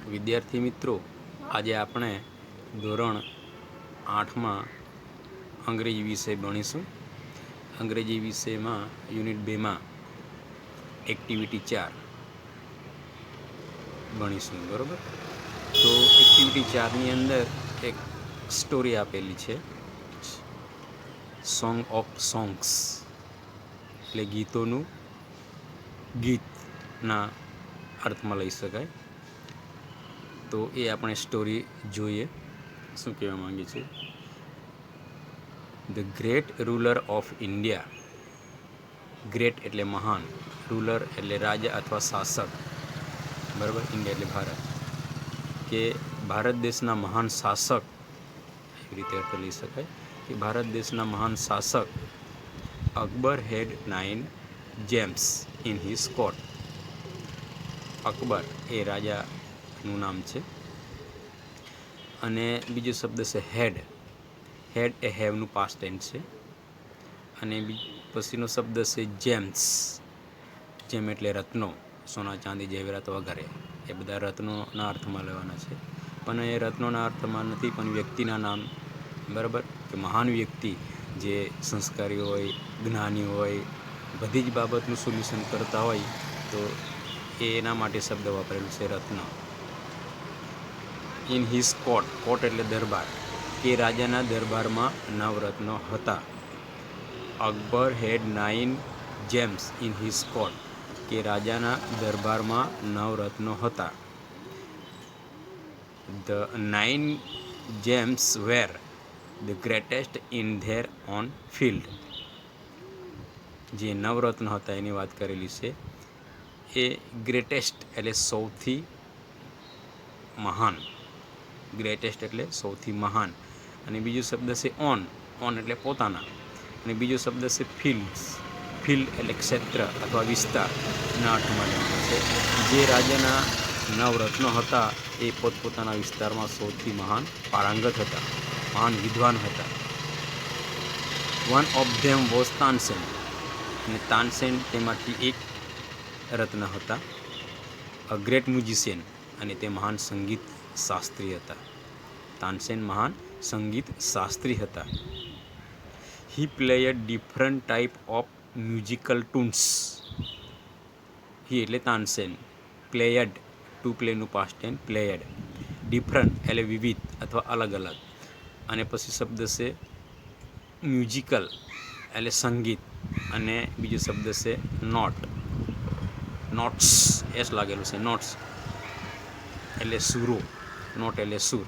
વિદ્યાર્થી મિત્રો, આજે આપણે ધોરણ 8માં અંગ્રેજી વિષય ભણીશું. અંગ્રેજી વિષયમાં યુનિટ 2માં એક્ટિવિટી 4 ભણીશું. બરાબર? તો એક્ટિવિટી 4ની અંદર એક સ્ટોરી આપેલી છે, સોંગ ઓફ સોંગ્સ, એટલે ગીતોનું ગીતના અર્થમાં લઈ શકાય. તો એ આપણે સ્ટોરી જોઈએ. શું કહેવા માંગે છે? The great ruler of India. Great એટલે મહાન, રૂલર એટલે રાજા અથવા શાસક. બરાબર? ઇન્ડિયા એટલે ભારત, કે ભારત દેશના મહાન શાસક, એવી રીતે અર્થ લઈ શકાય કે ભારત દેશના મહાન શાસક Akbar had 9 gems in his court. Akbar એ રાજાનું નામ છે. અને બીજો શબ્દ છે હેડ. હેડ એ હેવનું પાસ્ટ ટેન્સ છે. અને પછીનો શબ્દ છે જેમ્સ. જેમ એટલે રત્નો, સોના ચાંદી જેવરાત વગેરે. એ બધા રત્નોના અર્થમાં લેવાના છે, પણ એ રત્નોના અર્થમાં નથી, પણ વ્યક્તિના નામ. બરાબર? કે મહાન વ્યક્તિ જે સંસ્કારી હોય, જ્ઞાની હોય, બધી જ બાબતનું સોલ્યુશન કરતા હોય, તો એના માટે શબ્દ વાપરેલું છે રત્ન. In his court. કોર્ટ એટલે દરબાર, કે રાજાના દરબારમાં 9 રત્નો હતા. Akbar had 9 gems in his court, કે રાજાના દરબારમાં 9 રત્નો હતા. The 9 gems were the greatest in their own field. જે 9 રત્નો હતા એની વાત કરેલી છે. એ ગ્રેટેસ્ટ એટલે સૌથી મહાન. ગ્રેટેસ્ટ એટલે સૌથી મહાન. અને બીજો શબ્દ છે ઓન. ઓન એટલે પોતાના. અને બીજો શબ્દ છે ફિલ્ડ્સ. ફિલ્ડ એટલે ક્ષેત્ર અથવા વિસ્તારના અર્થમાં લેવાનો છે. જે રાજાના 9 રત્નો હતા એ પોતપોતાના વિસ્તારમાં સૌથી મહાન પારંગત હતા, મહાન વિદ્વાન હતા. One of them was Tansen. અને તાનસેન તેમાંથી એક રત્ન હતા. A great musician. અને તે મહાન સંગીત શાસ્ત્રી હતા. તાનસેન મહાન સંગીત શાસ્ત્રી હતા. He played different type of musical tunes. He એટલે તાનસેન. પ્લેયડ, ટુ પ્લેનું પાસ્ટ ટેન્સ પ્લેયડ. ડિફરન્ટ એટલે વિવિધ અથવા અલગ અલગ. અને પછી શબ્દ છે મ્યુઝિકલ એટલે સંગીત. અને બીજો શબ્દ છે નોટ. નોટ્સ એસ લાગેલું છે. નોટ્સ એટલે સુરો. નોટ એટલે સુર.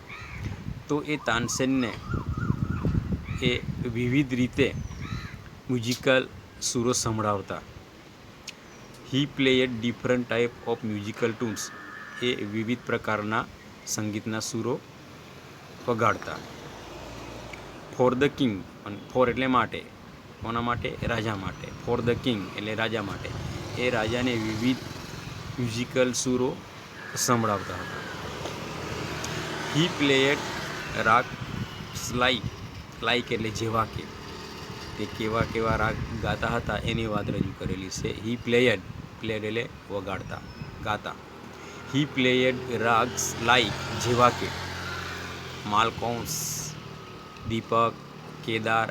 તો એ તાનસેનને એ વિવિધ રીતે મ્યુઝિકલ સુરો સંભળાવતા. He played different type of musical tunes. એ વિવિધ પ્રકારના સંગીતના સુરો વગાડતા. For the king. ફોર એટલે માટે. કોના માટે? રાજા માટે. ફોર ધ કિંગ એટલે રાજા માટે. એ રાજાને વિવિધ મ્યુઝિકલ સુરો સંભળાવતા હતા. હી પ્લેયડ રાગ લાઈક. લાઈક એટલે જેવા કે. તે કેવા કેવા રાગ ગાતા હતા એની વાત રજૂ કરેલી છે. હી પ્લેયડ. પ્લેયડ એટલે વગાડતા, ગાતા. હી પ્લેયડ રાગ્સ લાઈક જેવા કે Malkauns, Deepak, Kedar,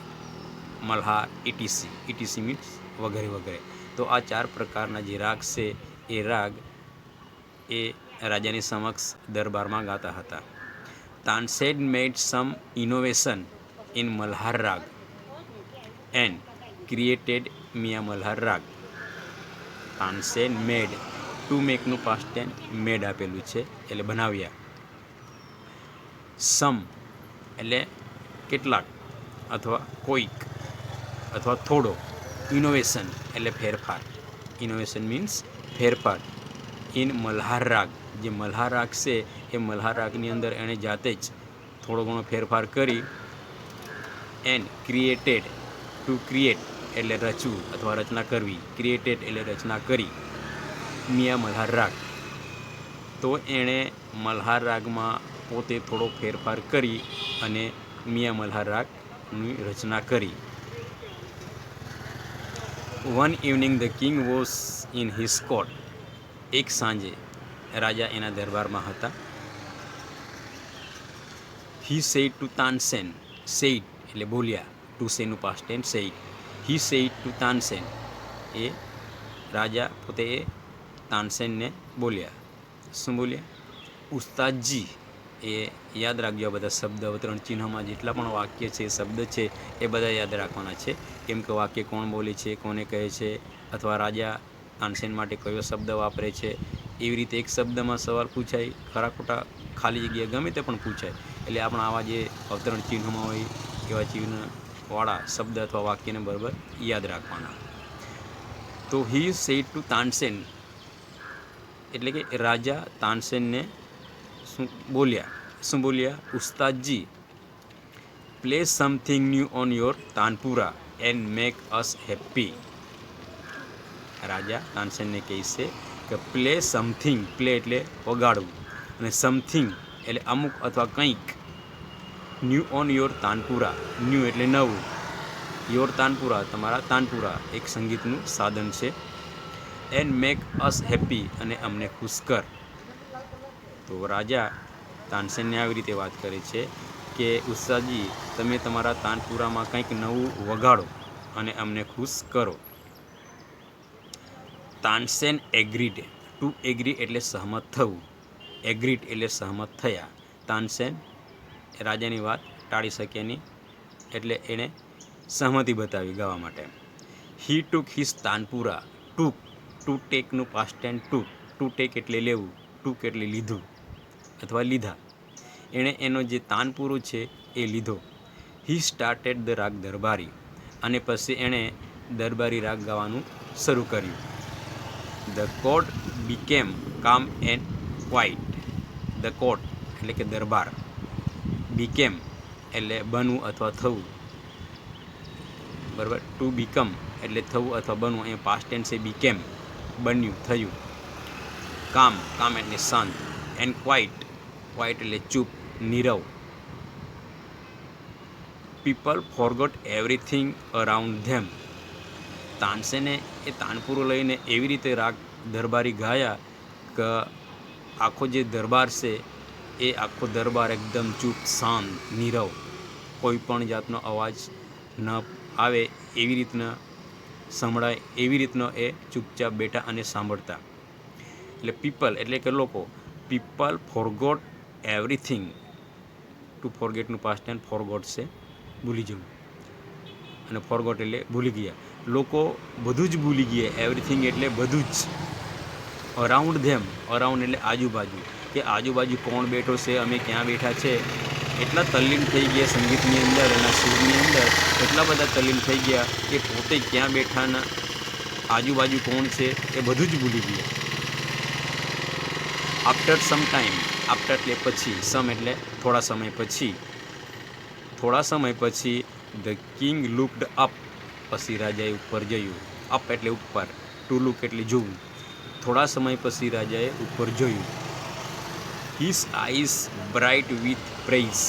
Malhar, etc. Etc means વગેરે વગેરે. તો આ 4 પ્રકારના જે રાગ છે એ રાગ એ રાજાની સમક્ષ દરબારમાં ગાતા હતા. તાનસેન મેડ સમ ઇનોવેશન ઇન મલ્હાર રાગ એન્ડ ક્રિએટેડ મિયા મલ્હાર રાગ. તાનસેન મેડ, ટુ મેકનું પાસ્ટ ટેન્સ મેડ આપેલું છે એટલે બનાવ્યા. સમ એટલે કેટલાક અથવા કોઈક અથવા થોડો. ઇનોવેશન એટલે ફેરફાર. ઇનોવેશન મીન્સ ફેરફાર. ઇન મલ્હાર રાગ. જે મલ્હાર રાગ છે એ મલ્હાર રાગની અંદર એણે જાતે જ થોડો ઘણો ફેરફાર કરી. એન્ડ ક્રિએટેડ, ટુ ક્રિએટ એટલે રચવું અથવા રચના કરવી. ક્રિએટેડ એટલે રચના કરી. મિયા મલ્હાર રાગ. તો એણે મલ્હાર રાગમાં પોતે થોડો ફેરફાર કરી અને મિયા મલ્હાર રાગની રચના કરી. One evening the king was in his court. એક સાંજે રાજા એના દરબારમાં હતા. He said to Tansen. Said એટલે બોલ્યા, ટુ સેનું past tense said. He said to Tansen, એ રાજા પોતે એ તાનસેનને બોલ્યા. શું બોલ્યા? ઉસ્તાદજી. એ યાદ રાખજો, આ બધા શબ્દ અવતરણ ચિહ્નમાં જેટલા પણ વાક્ય છે, શબ્દ છે, એ બધા યાદ રાખવાના છે. કેમ કે વાક્ય કોણ બોલે છે, કોને કહે છે, અથવા રાજા તાનસેન માટે કયો શબ્દ વાપરે છે. એવી રીતે એક શબ્દમાં સવાલ પૂછાય, ખરા ખોટા ખાલી જગ્યા ગમે તે પણ પૂછાય. એટલે આપણા આવા જે અવતરણ ચિહ્નમાં હોય એવા ચિહ્નવાળા શબ્દ અથવા વાક્યને બરાબર યાદ રાખવાના. તો હી સેડ ટુ તાનસેન એટલે કે રાજા તાનસેનને શું બોલ્યા? ઉસ્તાદજી, play something new on your tanpura and make us happy. રાજા તાનસેનને કહે છે કે પ્લે સમથિંગ, પ્લે એટલે વગાડવું, અને સમથિંગ એટલે અમુક અથવા કંઈક, new on your tanpura, new એટલે નવું, યોર તાનપુરા તમારા તાનપુરા એક સંગીતનું સાધન છે, એન્ડ મેક અસ હેપી અને અમને ખુશ કર. તો રાજા તાનસેનને આવી રીતે વાત કરે છે કે ઉસ્તાદજી, તમે તમારા તાનપુરામાં કંઈક નવું વગાડો અને અમને ખુશ કરો. તાનસેન એગ્રીડ. ટુ એગ્રી એટલે સહમત થવું, એગ્રીડ એટલે સહમત થયા. તાનસેન રાજાની વાત ટાળી શક્યા નહીં, એટલે એણે સહમતિ બતાવી ગાવા માટે. He took his tanpura. Took, to ટેકનું past tense took. To take એટલે લેવું, ટુક એટલે લીધું અથવા લીધા. એણે એનો જે તાનપુરો છે એ લીધો. હી સ્ટાર્ટેડ ધ રાગ દરબારી, અને પછી એણે દરબારી રાગ ગાવાનું શરૂ કર્યું. ધ કોર્ટ બીકેમ કામ એન્ડ ક્વાઇટ. ધ કોર્ટ એટલે કે દરબાર, બીકેમ એટલે બનવું અથવા થવું, બરાબર. ટુ બીકમ એટલે થવું અથવા બનવું, એ પાસ્ટ ટેન્સ છે બીકેમ, બન્યું, થયું. કામ, કામ એટલે શાંત, એન્ડ ક્વાઇટ, ક્વાઇટ એટલે ચૂપ, નીરવ. People forgot everything around them. તાનસેને એ તાનપુરો લઈને એવી રીતે રાગ દરબારી ગાયા કે આખો જે દરબાર છે એ આખો દરબાર એકદમ ચૂપ, શાંત, નીરવ, કોઈ પણ જાતનો અવાજ ન આવે એવી રીતના સંભળાય, એવી રીતનો એ ચૂપચાપ બેઠા અને સાંભળતા. એટલે પીપલ એટલે કે લોકો. People forgot everything. ટુ ફોરગેટનું પાસ્ટ ટેન્સ ફોરગોટ છે, ભૂલી જવું, અને ફોરગોટ એટલે ભૂલી ગયા. લોકો બધું જ ભૂલી ગયા, એવરીથિંગ એટલે બધું જ. અરાઉન્ડ ધેમ, અરાઉન્ડ એટલે આજુબાજુ, કે આજુબાજુ કોણ બેઠો છે, અમે ક્યાં બેઠા છે, એટલા તલ્લીન થઈ ગયા સંગીતની અંદર, એના સૂરની અંદર એટલા બધા તલ્લીન થઈ ગયા કે પોતે ક્યાં બેઠાના, આજુબાજુ કોણ છે એ બધું જ ભૂલી ગયા. આફ્ટર સમ ટાઈમ, આફ્ટર એટલે પછી, સમ એટલે થોડા સમય પછી, થોડા સમય પછી ધ કિંગ લુકડ અપ, પછી રાજાએ ઉપર જોયું. અપ એટલે ઉપર, ટુ લુક એટલે જોવું. થોડા સમય પછી રાજાએ ઉપર જોયું. His eyes bright with praise.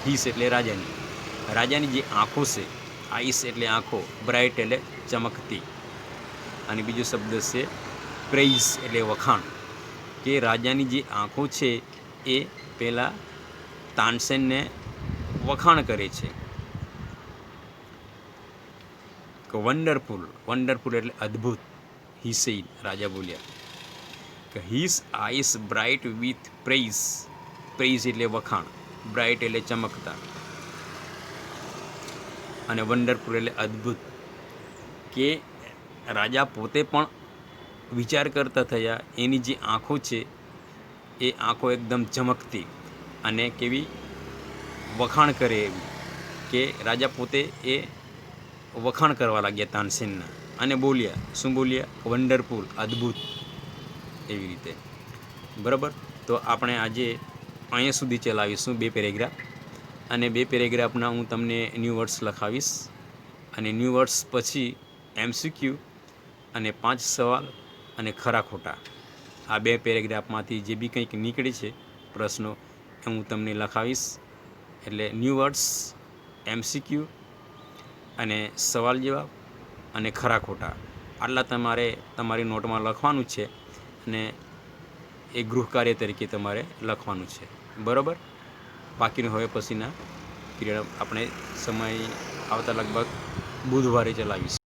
His એટલે રાજાની, રાજાની જે આંખો છે, આઈસ એટલે આંખો, બ્રાઇટ એટલે ચમકતી, અને બીજો શબ્દ છે પ્રેઇઝ એટલે વખાણ, કે રાજાની જે આંખો છે એ પહેલાં તાનસેનને વખાણ કરે છે. વન્ડરફુલ, વન્ડરફુલ એટલે અદ્ભુત. હી સેડ, રાજા બોલ્યા કે his eyes bright with praise. Praise એટલે વખાણ, બ્રાઇટ એટલે ચમકતા, અને વન્ડરફુલ એટલે અદ્ભુત, કે રાજા પોતે પણ વિચાર કરતા થયા એની જે આંખો છે એ આંખો એકદમ ચમકતી અને કેવી વખાણ કરે એવી, કે રાજા પોતે એ વખાણ કરવા લાગ્યા તાનસેનના, અને બોલ્યા, શું બોલ્યા? વન્ડરફુલ, અદ્ભુત, એવી રીતે. બરાબર. તો આપણે આજે અહીંયા સુધી ચલાવીશું 2 પેરેગ્રાફ, અને 2 પેરેગ્રાફના હું તમને ન્યૂ વર્ડ્સ લખાવીશ, અને ન્યૂ વર્ડ્સ પછી MCQ અને 5 સવાલ અને ખરા ખોટા. આ 2 પેરેગ્રાફમાંથી જે બી કંઈક નીકળે છે પ્રશ્નો એ હું તમને લખાવીશ. એટલે ન્યૂ વર્ડ્સ, MCQ અને સવાલ જવાબ અને ખરા ખોટા, આટલા તમારે તમારી નોટમાં લખવાનું છે, અને એ ગૃહ કાર્ય તરીકે તમારે લખવાનું છે. બરાબર. બાકીનું હવે પછીના પીરિયડ આપણે સમય આવતા લગભગ બુધવારે ચલાવીશું.